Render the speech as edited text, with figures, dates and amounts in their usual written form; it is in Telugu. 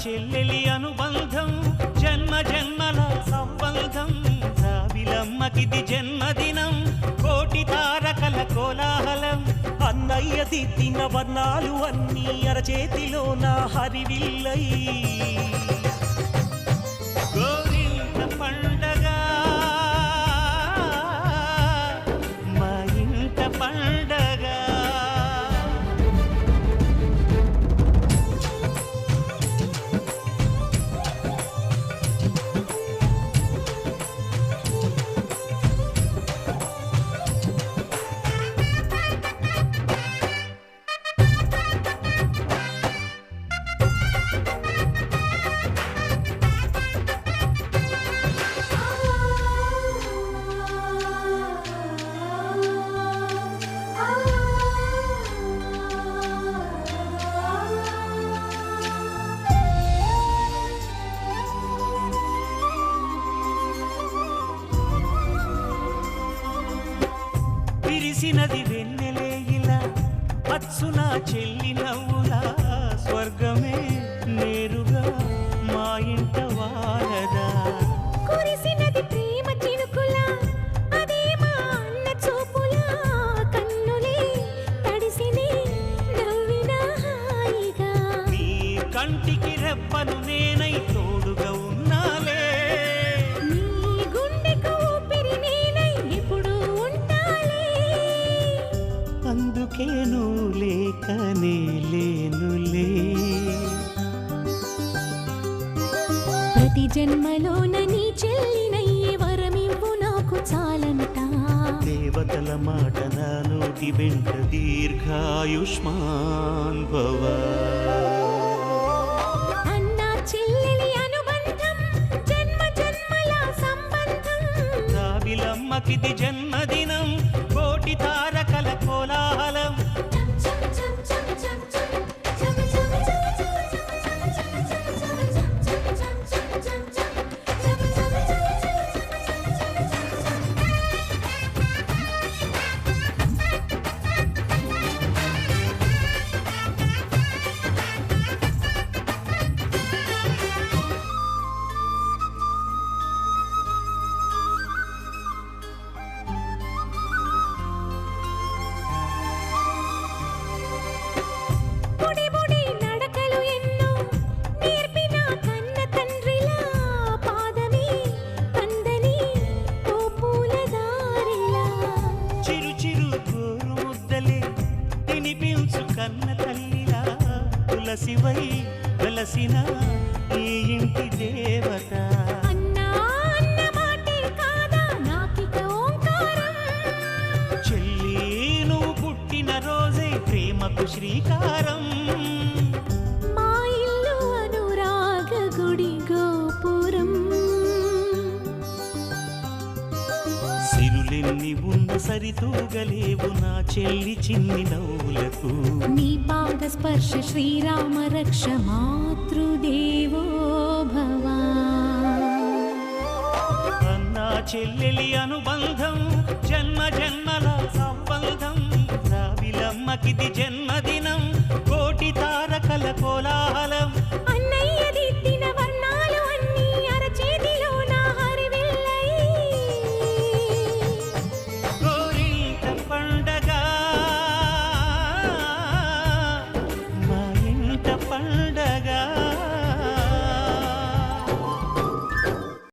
చెల్లెలి అనుబంధం జన్మ జన్మల సంబంధం రావిలమ్మకిది జన్మదినం కోటి తారకల కోలాహలం అన్నయ్య దిద్దిన వర్ణాలు అన్నీ అరచేతిలో నా హరివిల్లై గోరింట పండగ మా ఇంట పండగ విరిసినది వెన్నెలే ఇలా అచ్చున చెల్లి నవ్వులా స్వర్గమే నేరుగా మా ఇంట వారదా కురిసినది ప్రేమ చినుకులా అదే మా అన్న చూపులా కన్నులే తడిసినే నవ్వినా హాయిగా నీ కంటికి రెప్పను నేనై తోడుగా ఉన్నాలే నీ గుండెకు ఊపిరి నేనై ఎప్పుడు ఉంటాలే అందుకే నువ్వు లేకనే లేనులే ప్రతి జన్మలోన నీ చెల్లినయ్యే వరమివ్వు నాకు చాలంట దేవతల మాట నా నోటి వెంట దీర్ఘాయుష్మాన్ భవ అన్నా చెల్లెలి అనుబంధం జన్మ జన్మల సంబంధం రావిలమ్మకిది జన్మదినం కోటి తారకల కోలాహలం బుడి బుడి నడకలు ఎన్నో నేర్పిన కన్న తండ్రిలా పాదమే కందని ఓ పూల దారిలా చిరు చిరు గోరు ముద్దలే తినిపించు కన్న తల్లిలా తులసివై వెలసిన ఈ ఇంటి దేవత అన్నా అన్న మాటే కాదా నాకిక ఓంకారం చెల్లి నువ్వు పుట్టిన రోజే ప్రేమకు శ్రీకారం మా ఇల్లు అనురాగ గుడి గోపురం సిరులెన్ని ఉన్న సరితూగలేవు నా చెల్లి చిన్ని నవ్వులకు నీ పాద స్పర్శ శ్రీరామ రక్ష మాతృదేవో భవ అన్నా చెల్లెలి అనుబంధం జన్మ జన్మల సంబంధం రావిలమ్మకిది జన్మదినం కోటి తారకల కోలాహలం